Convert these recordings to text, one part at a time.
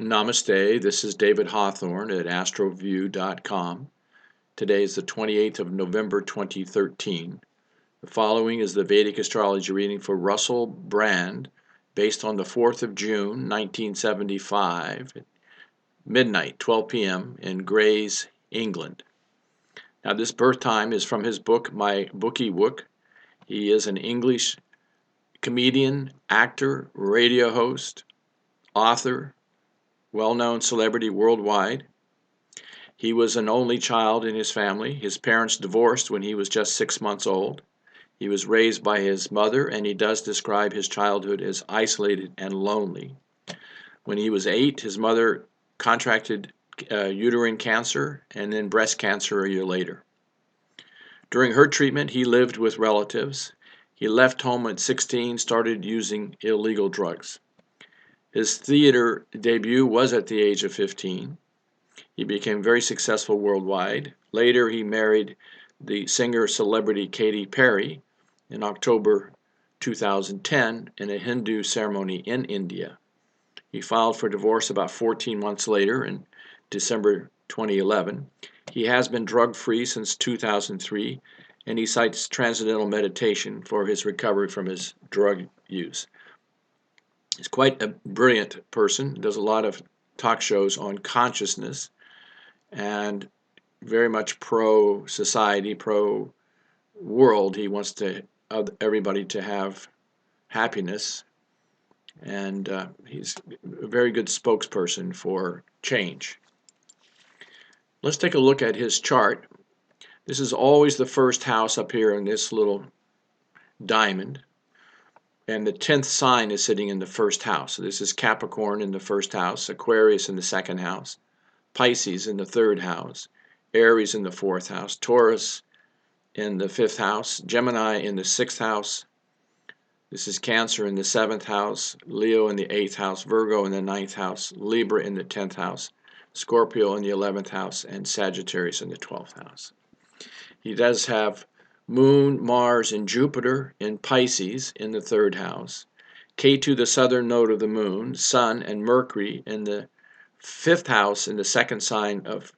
Namaste, this is David Hawthorne at astroview.com. Today is the 28th of November 2013. The following is the Vedic astrology reading for Russell Brand, based on the 4th of June, 1975, at midnight, 12 p.m. in Grays, England. Now, this birth time is from his book, My Bookie Wook. He is an English comedian, actor, radio host, author, well-known celebrity worldwide. He was an only child in his family. His parents divorced when he was just 6 months old. He was raised by his mother, and he does describe his childhood as isolated and lonely. When he was 8, his mother contracted uterine cancer and then breast cancer a year later. During her treatment, he lived with relatives. He left home at 16, started using illegal drugs. His theater debut was at the age of 15. He became very successful worldwide. Later, he married the singer-celebrity Katy Perry in October 2010 in a Hindu ceremony in India. He filed for divorce about 14 months later in December 2011. He has been drug-free since 2003, and he cites transcendental meditation for his recovery from his drug use. He's quite a brilliant person, does a lot of talk shows on consciousness, and very much pro-society, pro-world. He wants everybody to have happiness, and he's a very good spokesperson for change. Let's take a look at his chart. This is always the first house up here in this little diamond. And the 10th sign is sitting in the first house. So this is Capricorn in the first house, Aquarius in the second house, Pisces in the third house, Aries in the fourth house, Taurus in the fifth house, Gemini in the sixth house. This is Cancer in the seventh house, Leo in the eighth house, Virgo in the ninth house, Libra in the 10th house, Scorpio in the 11th house, and Sagittarius in the 12th house. He does have Moon, Mars, and Jupiter in Pisces in the third house, Ketu, the southern node of the moon, Sun, and Mercury in the fifth house in the second sign of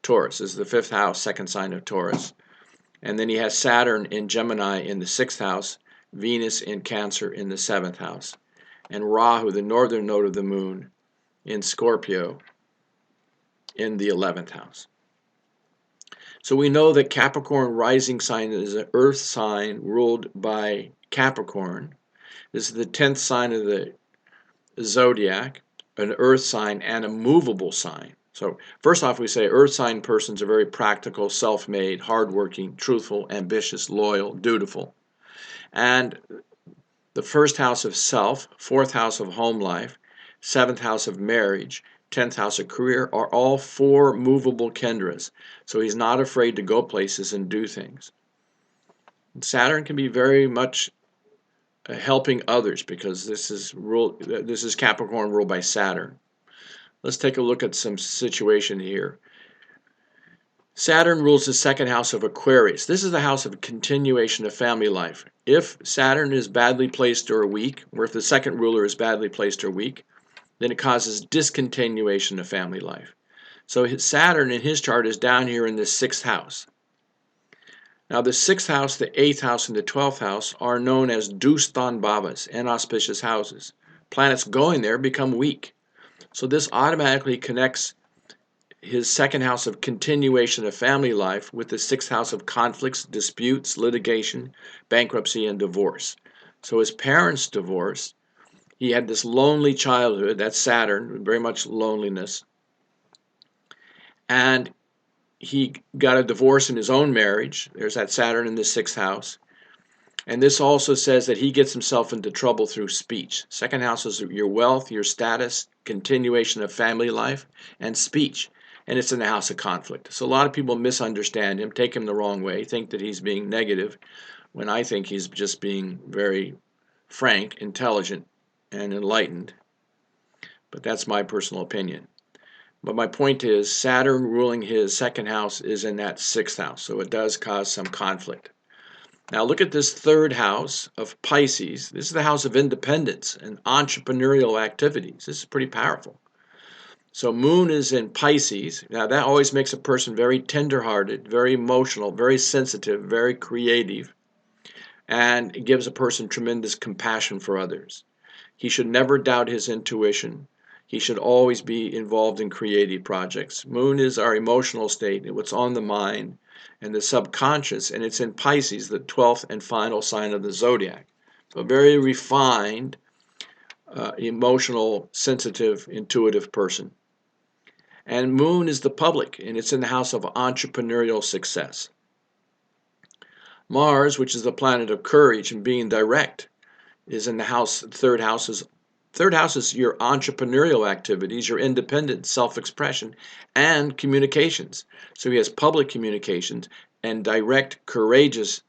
Taurus. This is the fifth house, second sign of Taurus. And then he has Saturn in Gemini in the sixth house, Venus in Cancer in the seventh house, and Rahu, the northern node of the moon, in Scorpio in the 11th house. So we know that Capricorn rising sign is an earth sign ruled by Capricorn. This is the 10th sign of the zodiac, an earth sign and a movable sign. So first off, we say earth sign persons are very practical, self-made, hardworking, truthful, ambitious, loyal, dutiful. And the first house of self, fourth house of home life, seventh house of marriage, 10th house of career are all four movable kendras. So he's not afraid to go places and do things. Saturn can be very much helping others because this is Capricorn ruled by Saturn. Let's take a look at some situation here. Saturn rules the second house of Aquarius. This is the house of continuation of family life. If Saturn is badly placed or weak, or if the second ruler is badly placed or weak, then it causes discontinuation of family life. So Saturn in his chart is down here in the sixth house. Now the sixth house, the eighth house, and the 12th house are known as Dustan Bhavas, inauspicious houses. Planets going there become weak. So this automatically connects his second house of continuation of family life with the sixth house of conflicts, disputes, litigation, bankruptcy, and divorce. So his parents divorced. He had this lonely childhood, that's Saturn, very much loneliness. And he got a divorce in his own marriage. There's that Saturn in the sixth house. And this also says that he gets himself into trouble through speech. Second house is your wealth, your status, continuation of family life, and speech. And it's in the house of conflict. So a lot of people misunderstand him, take him the wrong way, think that he's being negative, when I think he's just being very frank, intelligent, and enlightened. But that's my personal opinion. But my point is, Saturn ruling his second house is in that sixth house, so it does cause some conflict. Now look at this third house of Pisces. This is the house of independence and entrepreneurial activities. This is pretty powerful. So Moon is in Pisces. Now that always makes a person very tender-hearted, very emotional, very sensitive, very creative, and it gives a person tremendous compassion for others. He should never doubt his intuition. He should always be involved in creative projects. Moon is our emotional state, what's on the mind and the subconscious, and it's in Pisces, the 12th and final sign of the zodiac. So a very refined, emotional, sensitive, intuitive person. And Moon is the public, and it's in the house of entrepreneurial success. Mars, which is the planet of courage and being direct, is in the house. Third house is your entrepreneurial activities, your independent self-expression, and communications. So he has public communications and direct, courageous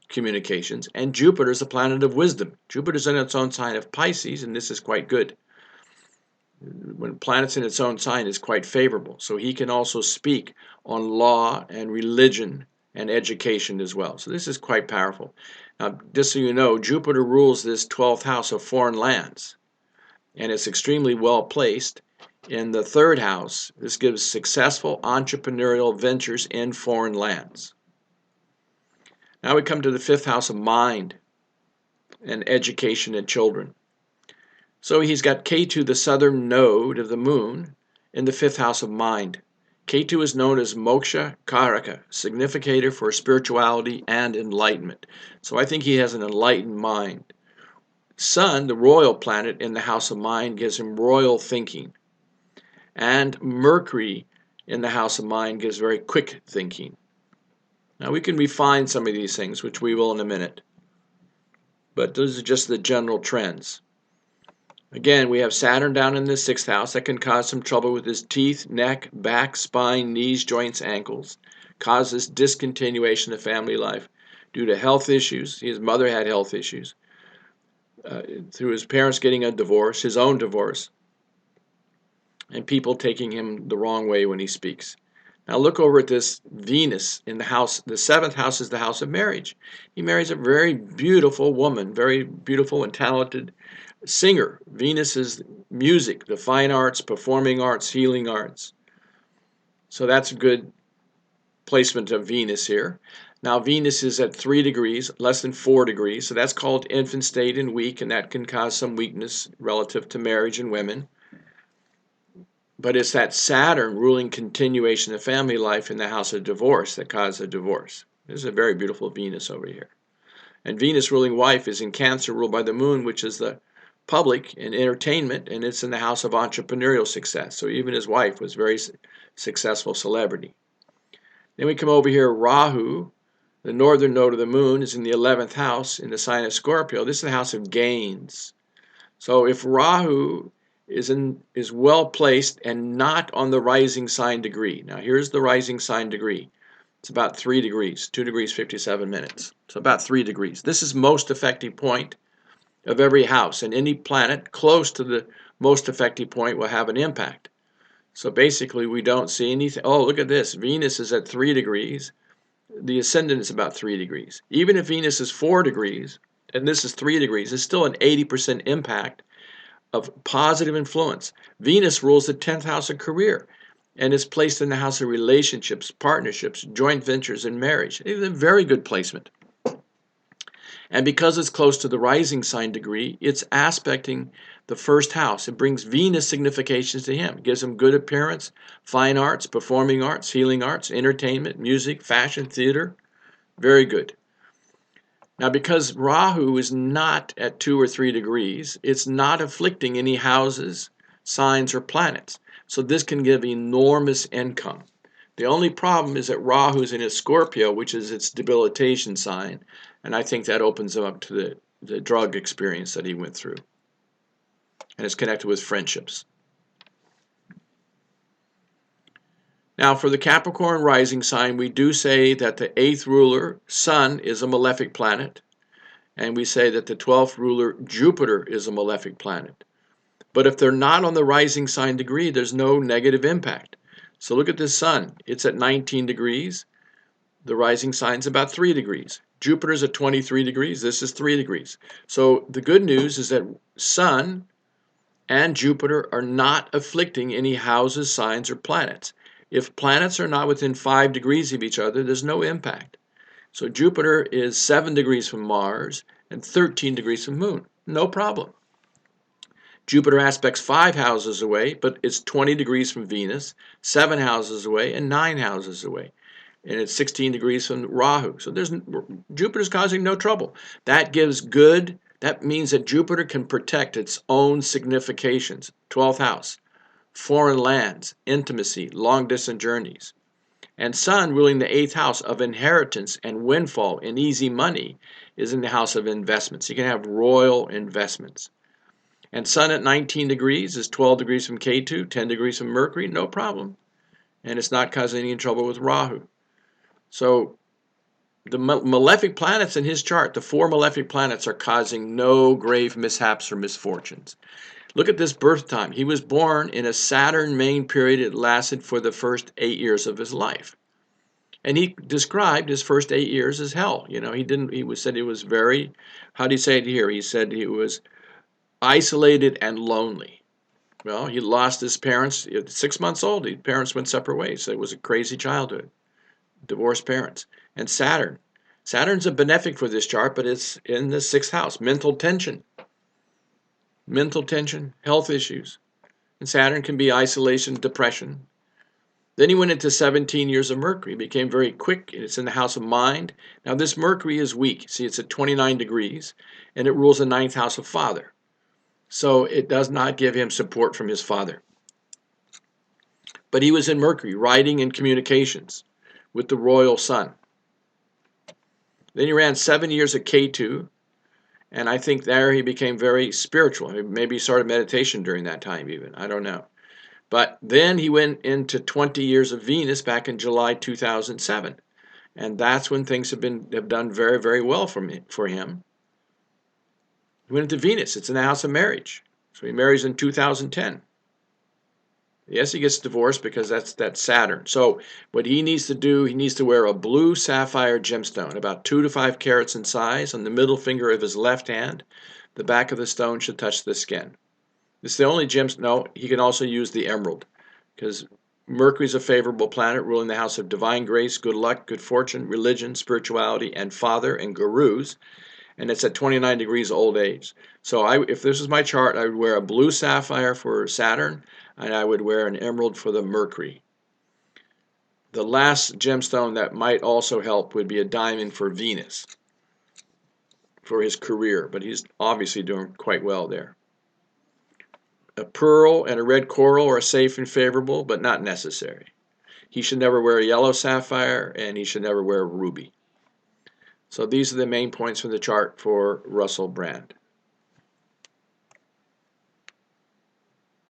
communications. And Jupiter is the planet of wisdom. Jupiter's in its own sign of Pisces, and this is quite good. When planets in its own sign is quite favorable. So he can also speak on law and religion and education as well. So this is quite powerful. Now, just so you know, Jupiter rules this 12th house of foreign lands, and it's extremely well placed in the third house. This gives successful entrepreneurial ventures in foreign lands. Now we come to the 5th house of mind and education and children. So he's got Ketu, the southern node of the moon, in the 5th house of mind. Ketu is known as Moksha Karaka, significator for spirituality and enlightenment. So I think he has an enlightened mind. Sun, the royal planet in the house of mind, gives him royal thinking. And Mercury in the house of mind gives very quick thinking. Now we can refine some of these things, which we will in a minute. But those are just the general trends. Again, we have Saturn down in the 6th house. That can cause some trouble with his teeth, neck, back, spine, knees, joints, ankles. Causes discontinuation of family life due to health issues. His mother had health issues. Through his parents getting a divorce, his own divorce, and people taking him the wrong way when he speaks. Now look over at this Venus in the house. The 7th house is the house of marriage. He marries a very beautiful woman, very beautiful and talented singer. Venus is music, the fine arts, performing arts, healing arts. So that's a good placement of Venus here. Now Venus is at 3 degrees, less than 4 degrees, so that's called infant state and weak, and that can cause some weakness relative to marriage and women. But it's that Saturn ruling continuation of family life in the house of divorce that causes a divorce. This is a very beautiful Venus over here. And Venus ruling wife is in Cancer, ruled by the moon, which is the public and entertainment, and it's in the house of entrepreneurial success. So even his wife was very successful celebrity. Then we come over here, Rahu, the northern node of the moon, is in the 11th house in the sign of Scorpio. This is the house of gains. So if Rahu is well placed and not on the rising sign degree. Now here's the rising sign degree. It's about 3 degrees, 2 degrees 57 minutes. So about 3 degrees. This is most effective point of every house, and any planet close to the most effective point will have an impact. So basically we don't see anything. Oh, look at this. Venus is at 3 degrees. The ascendant is about 3 degrees. Even if Venus is 4 degrees and this is 3 degrees, it's still an 80% impact of positive influence. Venus rules the 10th house of career and is placed in the house of relationships, partnerships, joint ventures, and marriage. It's a very good placement. And because it's close to the rising sign degree, it's aspecting the 1st house. It brings Venus significations to him. It gives him good appearance, fine arts, performing arts, healing arts, entertainment, music, fashion, theater. Very good. Now, because Rahu is not at 2 or 3 degrees, it's not afflicting any houses, signs, or planets. So this can give enormous income. The only problem is that Rahu is in his Scorpio, which is its debilitation sign, and I think that opens him up to the drug experience that he went through. And it's connected with friendships. Now, for the Capricorn rising sign, we do say that the 8th ruler, Sun, is a malefic planet. And we say that the 12th ruler, Jupiter, is a malefic planet. But if they're not on the rising sign degree, there's no negative impact. So look at the Sun. It's at 19 degrees. The rising sign's about 3 degrees. Jupiter's at 23 degrees. This is 3 degrees. So the good news is that Sun and Jupiter are not afflicting any houses, signs, or planets. If planets are not within 5 degrees of each other, there's no impact. So Jupiter is 7 degrees from Mars and 13 degrees from Moon. No problem. Jupiter aspects 5 houses away, but it's 20 degrees from Venus, 7 houses away, and 9 houses away. And it's 16 degrees from Rahu. So Jupiter's causing no trouble. That means that Jupiter can protect its own significations. 12th house, foreign lands, intimacy, long distance journeys. And Sun, ruling the 8th house of inheritance and windfall and easy money, is in the house of investments. You can have royal investments. And Sun at 19 degrees is 12 degrees from Ketu, 10 degrees from Mercury, no problem. And it's not causing any trouble with Rahu. So the malefic planets in his chart, the 4 malefic planets, are causing no grave mishaps or misfortunes. Look at this birth time. He was born in a Saturn main period. It lasted for the first 8 years of his life. And he described his first 8 years as hell. He said he was very, how do you say it here? He said he was isolated and lonely. Well, he lost his parents at 6 months old. His parents went separate ways. So it was a crazy childhood. Divorced parents. And Saturn's a benefic for this chart, but it's in the 6th house. Mental tension, health issues. And Saturn can be isolation, depression. Then he went into 17 years of Mercury, became very quick. It's in the house of mind. Now this Mercury is weak. See, it's at 29 degrees, and it rules the 9th house of father. So it does not give him support from his father. But he was in Mercury, writing and communications with the royal sun. Then he ran 7 years at Ketu, and I think there he became very spiritual. Maybe he started meditation during that time even. I don't know. But then he went into 20 years of Venus back in July 2007. And that's when things have done very, very well for him. He went into Venus. It's in the house of marriage. So he marries in 2010. Yes, he gets divorced because that's Saturn. So what he needs to do, he needs to wear a blue sapphire gemstone, about 2 to 5 carats in size, on the middle finger of his left hand. The back of the stone should touch the skin. It's the only gemstone. No, he can also use the emerald, because Mercury is a favorable planet, ruling the house of divine grace, good luck, good fortune, religion, spirituality, and father and gurus. And it's at 29 degrees old age. So if this was my chart, I would wear a blue sapphire for Saturn, and I would wear an emerald for the Mercury. The last gemstone that might also help would be a diamond for Venus, for his career, but he's obviously doing quite well there. A pearl and a red coral are safe and favorable, but not necessary. He should never wear a yellow sapphire, and he should never wear a ruby. So these are the main points from the chart for Russell Brand.